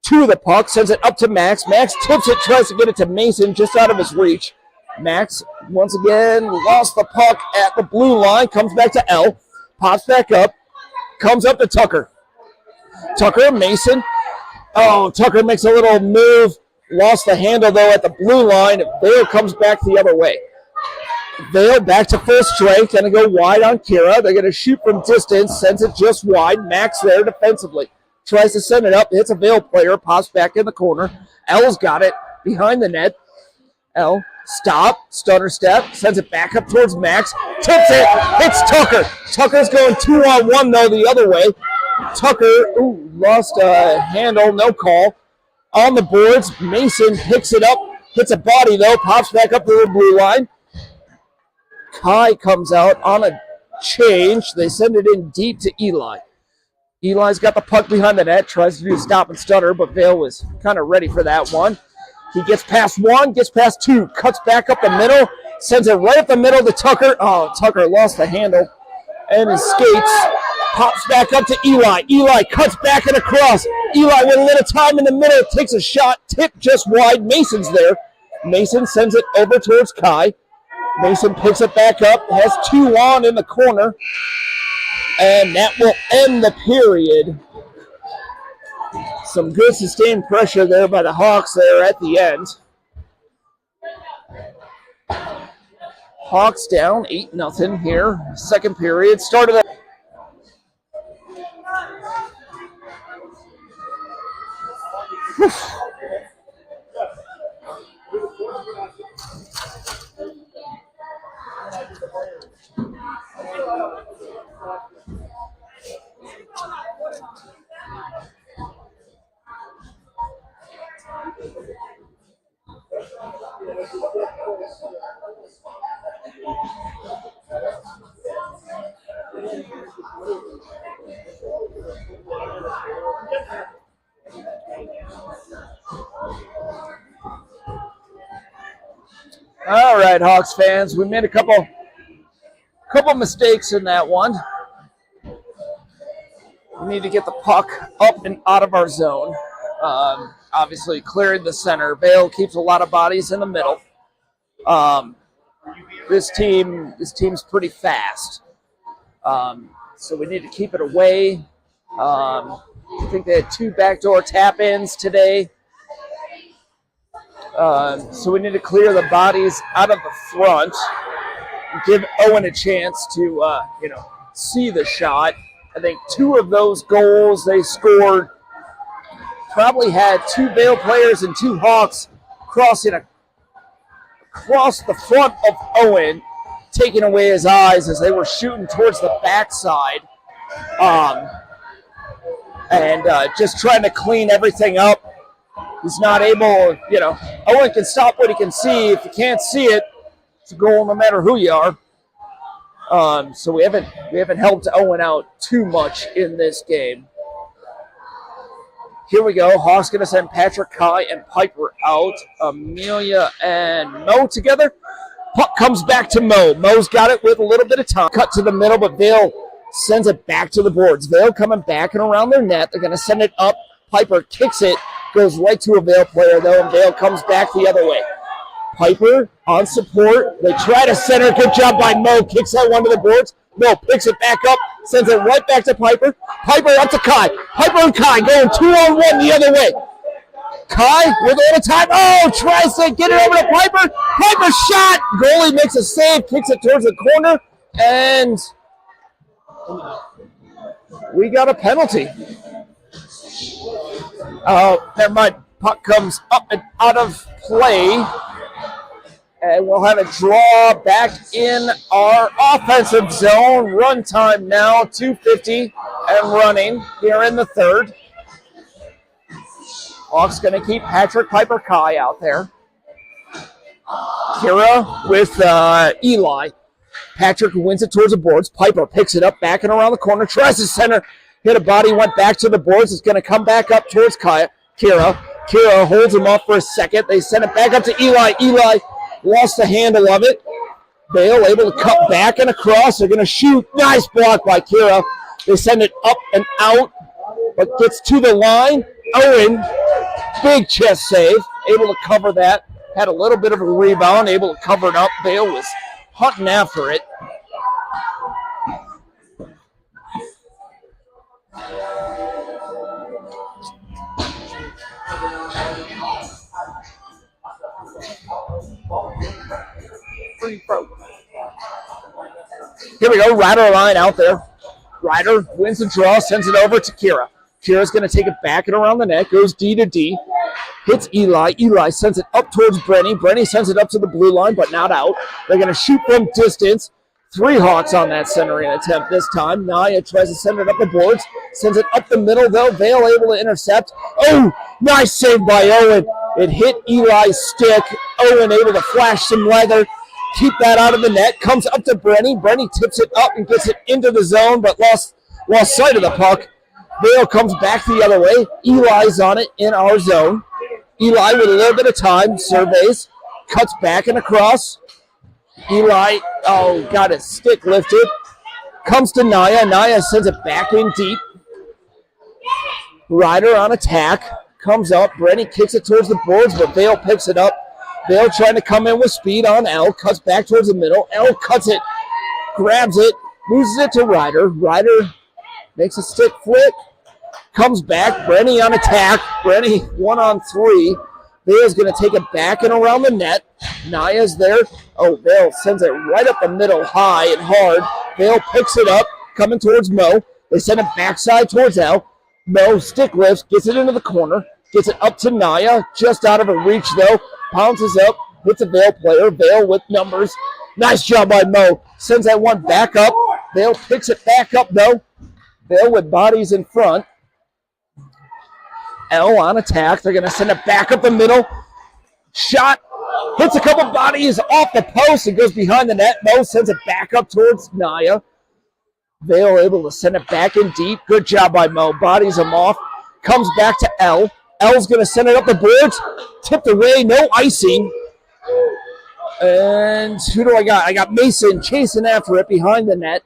to the puck. Sends it up to Max. Max tips it, tries to get it to Mason just out of his reach. Max, once again, lost the puck at the blue line. Comes back to L. Pops back up. Comes up to Tucker. Tucker, Mason. Oh, Tucker makes a little move. Lost the handle, though, at the blue line. Vail comes back the other way. Vail back to full strength. Going to go wide on Kira. They're going to shoot from distance. Sends it just wide. Max there defensively. Tries to send it up. Hits a Vail player. Pops back in the corner. L's got it behind the net. L. Stop. Stutter step. Sends it back up towards Max. Tips it. Hits Tucker. Tucker's going 2-on-1, though, the other way. Tucker lost a handle. No call. On the boards, Mason picks it up, hits a body, though, pops back up to the blue line. Kai comes out on a change. They send it in deep to Eli. Eli's got the puck behind the net, tries to do stop and stutter, but Vail was kind of ready for that one. He gets past one, gets past two, cuts back up the middle, sends it right up the middle to Tucker. Oh, Tucker lost the handle and his skates. Pops back up to Eli. Eli cuts back and across. Eli with a little time in the middle. Takes a shot. Tip just wide. Mason's there. Mason sends it over towards Kai. Mason picks it back up. Has 2 on in the corner. And that will end the period. Some good sustained pressure there by the Hawks there at the end. Hawks down 8-0 here. Second period. Started at all right, Hawks fans. We made a couple mistakes in that one. We need to get the puck up and out of our zone. Obviously, clearing the center. Vail keeps a lot of bodies in the middle. This team's pretty fast. So we need to keep it away. I think they had 2 backdoor tap-ins today. So we need to clear the bodies out of the front. Give Owen a chance to, see the shot. I think 2 of those goals they scored probably had 2 Vail players and 2 Hawks crossing across the front of Owen, taking away his eyes as they were shooting towards the backside. And just trying to clean everything up. He's not able, Owen can stop what he can see. If you can't see it, it's a goal no matter who you are. So we haven't helped Owen out too much in this game. Here we go. Hawks going to send Patrick, Kai, and Piper out. Amelia and Mo together. Puck comes back to Mo. Mo's got it with a little bit of time. Cut to the middle, but Vail sends it back to the boards. Vail coming back and around their net. They're going to send it up. Piper kicks it. Goes right to a Vail player, though, and Vail comes back the other way. Piper on support. They try to center. Good job by Mo. Kicks that one to the boards. Mo picks it back up. Sends it right back to Piper. Piper up to Kai. Piper and Kai going 2-on-1 the other way. Kai with a little time. Oh, tries to get it over to Piper. Piper shot. Goalie makes a save. Kicks it towards the corner. And we got a penalty. Oh, never mind. Puck comes up and out of play. And we'll have a draw back in our offensive zone. Run time now, 2:50 and running here in the third. Hawks going to keep Patrick, Piper, Kai out there. Kira with Eli. Patrick wins it towards the boards. Piper picks it up, back and around the corner. Tries to center. Hit a body, went back to the boards. It's going to come back up towards Kira. Kira holds him off for a second. They send it back up to Eli. Eli lost the handle of it. Vail able to cut back and across. They're going to shoot. Nice block by Kira. They send it up and out, but gets to the line. Owen, big chest save. Able to cover that. Had a little bit of a rebound. Able to cover it up. Vail was hunting after it. Here we go, Ryder line out there. Ryder wins the draw, sends it over to Kira. Kira's going to take it back and around the net, goes D to D, hits Eli. Eli sends it up towards Brenny. Brenny sends it up to the blue line, but not out. They're going to shoot from distance. 3 Hawks on that centering attempt this time. Naya tries to send it up the boards, sends it up the middle, though. Vail able to intercept. Oh, nice save by Owen. It hit Eli's stick. Owen able to flash some leather. Keep that out of the net. Comes up to Brenny. Brenny tips it up and gets it into the zone, but lost sight of the puck. Vail comes back the other way. Eli's on it in our zone. Eli with a little bit of time. Surveys. Cuts back and across. Eli, got his stick lifted. Comes to Naya. Naya sends it back in deep. Ryder on attack. Comes up. Brenny kicks it towards the boards, but Vail picks it up. Vail trying to come in with speed on L. Cuts back towards the middle. L cuts it. Grabs it. Loses it to Ryder. Ryder makes a stick flick. Comes back. Brenny on attack. Brenny 1-on-3. Vail's going to take it back and around the net. Naya's there. Oh, Vail sends it right up the middle, high and hard. Vail picks it up, coming towards Mo. They send it backside towards L. Mo stick lifts, gets it into the corner, gets it up to Naya, just out of her reach though. Pounces up, hits a Vail player. Vail with numbers. Nice job by Mo. Sends that one back up. Vail picks it back up though. Vail with bodies in front. L on attack. They're going to send it back up the middle. Shot. Hits a couple bodies off the post and goes behind the net. Mo sends it back up towards Naya. Vail able to send it back in deep. Good job by Mo. Bodies him off. Comes back to L. L's going to send it up the boards. Tipped away. No icing. And who do I got? I got Mason chasing after it behind the net.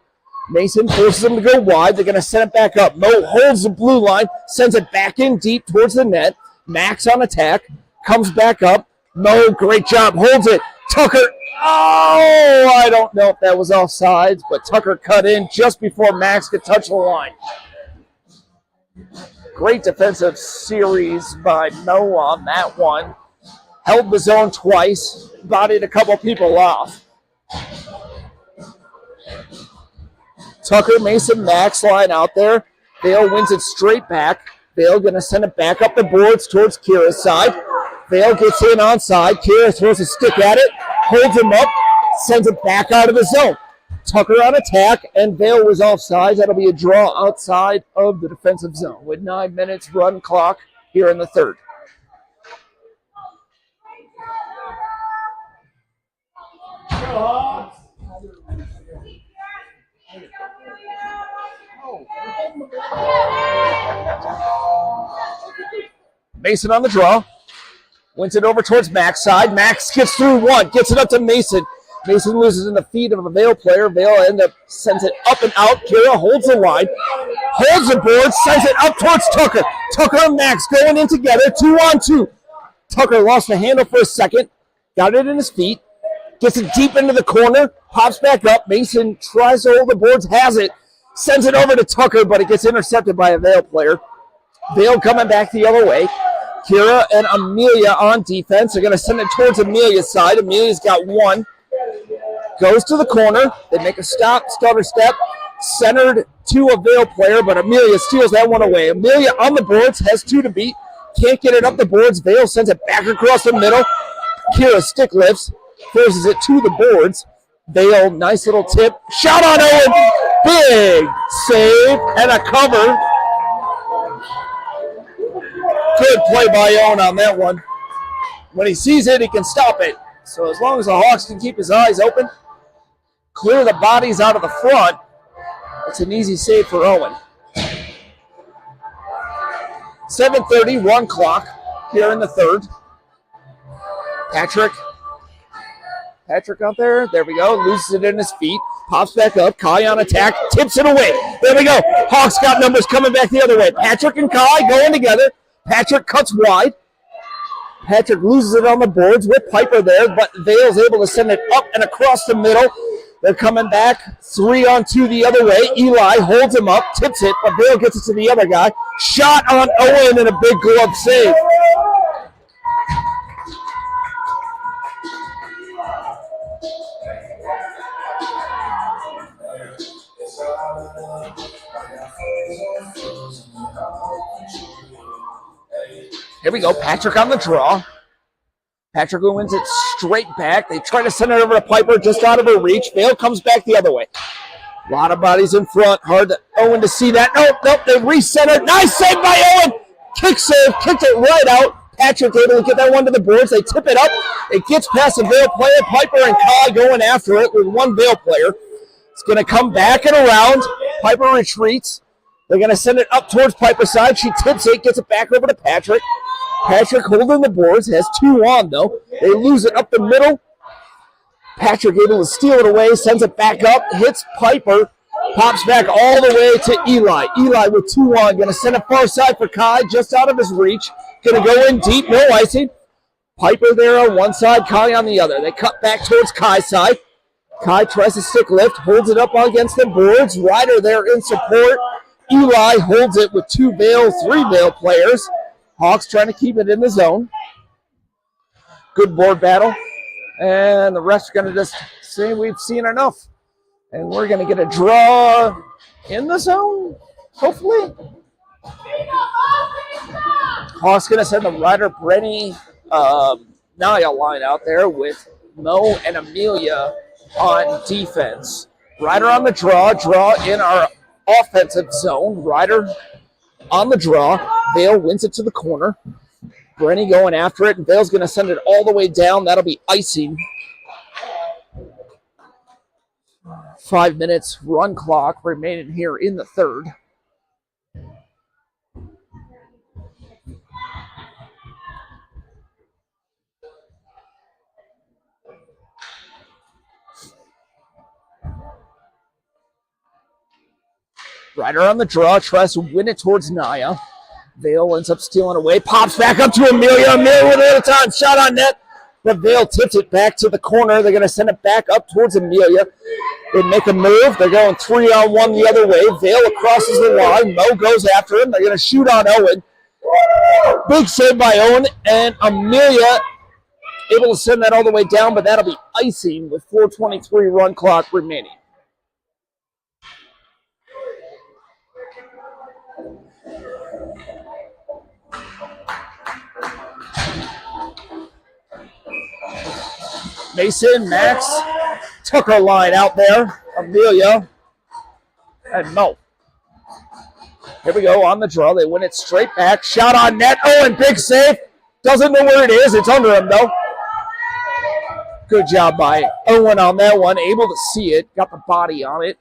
Mason forces him to go wide. They're going to send it back up. Mo holds the blue line. Sends it back in deep towards the net. Max on attack. Comes back up. Mo, great job. Holds it. Tucker. Oh, I don't know if that was offsides, but Tucker cut in just before Max could touch the line. Great defensive series by Mo on that one. Held the zone twice. Bodied a couple people off. Tucker, Mason, Max line out there. Vail wins it straight back. Vail going to send it back up the boards towards Kira's side. Vail gets in onside. Kira throws a stick at it, holds him up, sends it back out of the zone. Tucker on attack, and Vail was offside. That'll be a draw outside of the defensive zone with 9 minutes run clock here in the third. Mason on the draw. Wins it over towards Max side. Max gets through one. Gets it up to Mason. Mason loses in the feet of a Vail player. Vail sends it up and out. Kira holds the line. Holds the board. Sends it up towards Tucker. Tucker and Max going in together. 2-on-2. Tucker lost the handle for a second. Got it in his feet. Gets it deep into the corner. Pops back up. Mason tries to hold the boards. Has it. Sends it over to Tucker, but it gets intercepted by a Vail player. Vail coming back the other way. Kira and Amelia on defense. They're going to send it towards Amelia's side. Amelia's got one. Goes to the corner. They make a stop, stutter step. Centered to a Vail player, but Amelia steals that one away. Amelia on the boards, has two to beat. Can't get it up the boards. Vail sends it back across the middle. Kira stick lifts. Forces it to the boards. Vail, nice little tip. Shot on Owen. Big save and a cover. Good play by Owen on that one. When he sees it, he can stop it. So as long as the Hawks can keep his eyes open, clear the bodies out of the front, it's an easy save for Owen. 7:30 run clock here in the third. Patrick out there. There we go. Loses it in his feet. Pops back up. Kai on attack. Tips it away. There we go. Hawks got numbers coming back the other way. Patrick and Kai going together. Patrick cuts wide. Patrick loses it on the boards with Piper there, but Vail's able to send it up and across the middle. They're coming back 3-on-2 the other way. Eli holds him up, tips it, but Vail gets it to the other guy. Shot on Owen and a big glove save. Here we go, Patrick on the draw. Patrick wins it straight back. They try to send it over to Piper, just out of her reach. Vail comes back the other way. A lot of bodies in front. Hard to Owen to see that. Nope, they recenter. Nice save by Owen. Kick save, kicked it right out. Patrick able to get that one to the boards. They tip it up. It gets past the Vail player. Piper and Kai going after it with one Vail player. It's going to come back and around. Piper retreats. They're going to send it up towards Piper's side. She tips it, gets it back over to Patrick. Patrick holding the boards, has two on though. They lose it up the middle. Patrick able to steal it away, sends it back up, hits Piper. Pops back all the way to Eli. Eli with 2 on. Going to send it far side for Kai, just out of his reach. Going to go in deep, no icing. Piper there on one side, Kai on the other. They cut back towards Kai's side. Kai tries to stick lift, holds it up against the boards. Ryder there in support. Eli holds it with 2 Vail, 3 Vail players. Hawks trying to keep it in the zone. Good board battle. And the refs are going to just say we've seen enough. And we're going to get a draw in the zone, hopefully. Hawks going to send the Ryder, Brenny, Naya line out there with Mo and Amelia on defense. Ryder on the draw in our offensive zone. Ryder on the draw. Vail wins it to the corner. Brenny going after it, and Vail's going to send it all the way down. That'll be icing. 5 minutes run clock remaining here in the third. Ryder on the draw, tries to win it towards Naya. Vail ends up stealing away, pops back up to Amelia. Amelia with it at a time, shot on net. But Vail tips it back to the corner. They're going to send it back up towards Amelia. They make a move. They're going 3-on-1 the other way. Vail crosses the line. Mo goes after him. They're going to shoot on Owen. Big save by Owen, and Amelia able to send that all the way down, but that'll be icing with 4:23 run clock remaining. Mason, Max, Tucker line out there. Amelia and Mo. Here we go on the draw. They win it straight back. Shot on net. Owen, big save. Doesn't know where it is. It's under him, though. Good job by Owen on that one. Able to see it. Got the body on it.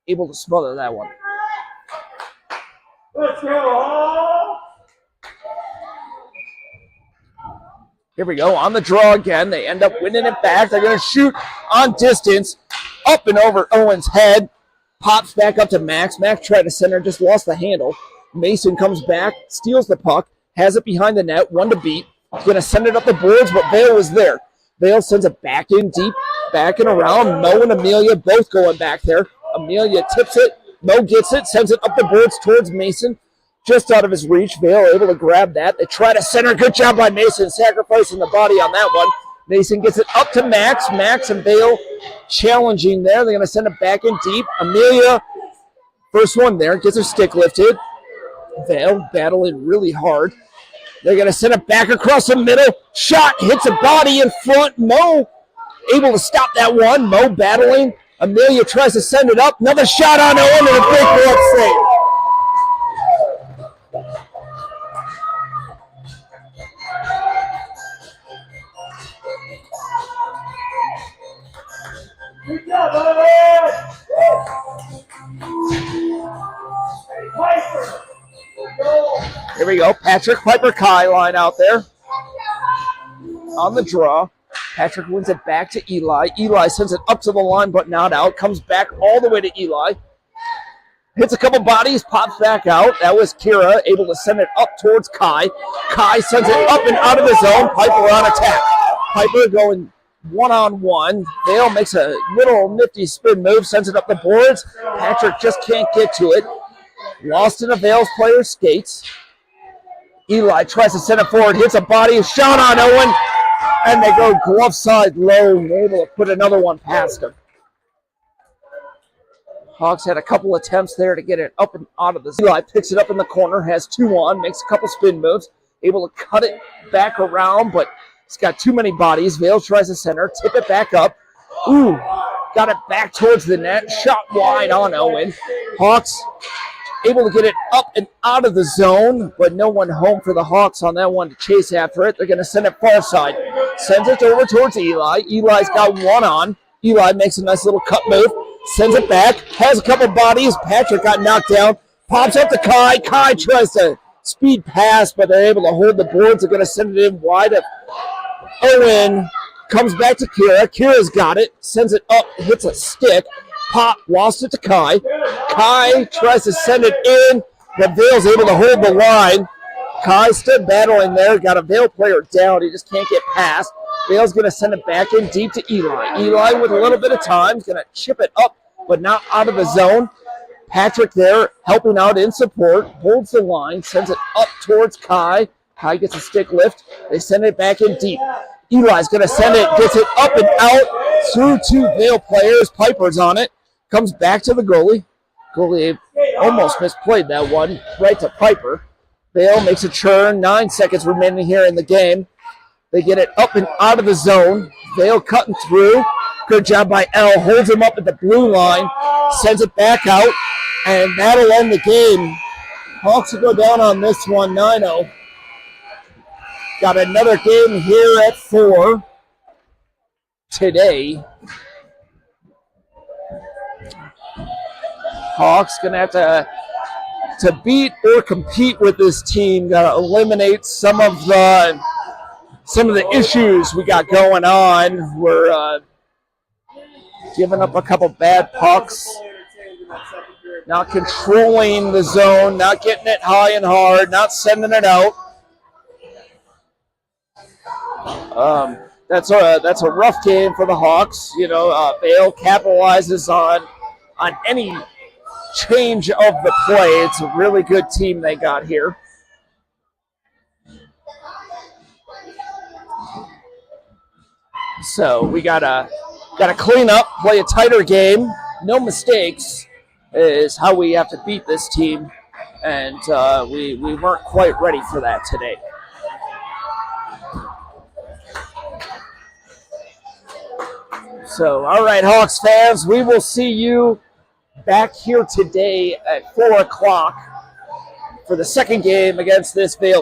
Able to smother that one. Let's go. Here we go, on the draw again. They end up winning it back. They're going to shoot on distance, up and over Owen's head. Pops back up to Max. Max tried to center, just lost the handle. Mason comes back, steals the puck, has it behind the net, 1 to beat. He's going to send it up the boards, but Vail was there. Vail sends it back in deep, back and around. Mo and Amelia both going back there. Amelia tips it. Mo gets it, sends it up the boards towards Mason. Just out of his reach. Vail able to grab that. They try to center. Good job by Mason, sacrificing the body on that one. Mason gets it up to Max. Max and Vail challenging there. They're going to send it back in deep. Amelia, first one there, gets her stick lifted. Vail battling really hard. They're going to send it back across the middle. Shot hits a body in front. Mo able to stop that one. Mo battling. Amelia tries to send it up. Another shot on Owen and a big block save. Good job, Owen. Piper. Go. Here we go. Patrick, Piper, Kai line out there. On the draw. Patrick wins it back to Eli. Eli sends it up to the line, but not out. Comes back all the way to Eli. Hits a couple bodies, pops back out. That was Kira, able to send it up towards Kai. Kai sends it up and out of the zone. Piper on attack. Piper going 1-on-1. Vail makes a little nifty spin move, sends it up the boards. Patrick just can't get to it. Lost in a Vail's player skates. Eli tries to send it forward, hits a body, shot on Owen, and they go glove side low, and able to put another one past him. Hawks had a couple attempts there to get it up and out of the zone. Eli picks it up in the corner, has 2 on, makes a couple spin moves, able to cut it back around, but it's got too many bodies. Vail tries to center, tip it back up. Ooh, got it back towards the net, shot wide on Owen. Hawks able to get it up and out of the zone, but no one home for the Hawks on that one to chase after it. They're going to send it far side. Sends it over towards Eli. Eli's got 1 on. Eli makes a nice little cut move. Sends it back. Has a couple bodies. Patrick got knocked down. Pops up to Kai. Kai tries to speed pass, but they're able to hold the boards. They're going to send it in wide. Owen comes back to Kira. Kira's got it. Sends it up. Hits a stick. Hot lost it to Kai. Kai tries to send it in, but Vail's able to hold the line. Kai still battling there, got a Vail player down. He just can't get past. Vail's going to send it back in deep to Eli. Eli with a little bit of time is going to chip it up, but not out of the zone. Patrick there helping out in support, holds the line, sends it up towards Kai. Kai gets a stick lift. They send it back in deep. Eli's going to send it, gets it up and out through two Vail players. Piper's on it. Comes back to the goalie. Goalie almost misplayed that one right to Piper. Vail makes a turn. 9 seconds remaining here in the game. They get it up and out of the zone. Vail cutting through. Good job by L. Holds him up at the blue line. Sends it back out. And that'll end the game. Hawks will go down on this one, 9-0. Got another game here at 4 today. Hawks going to have to beat or compete with this team. Got to eliminate some of the issues we got going on. We're giving up a couple bad pucks. Not controlling the zone, not getting it high and hard, not sending it out. That's a rough game for the Hawks. You know, Vail capitalizes on any change of the play. It's a really good team they got here. So we gotta clean up, play a tighter game, no mistakes is how we have to beat this team, and we weren't quite ready for that today. So, all right, Hawks fans, we will see you back here today at 4 o'clock for the second game against this Vail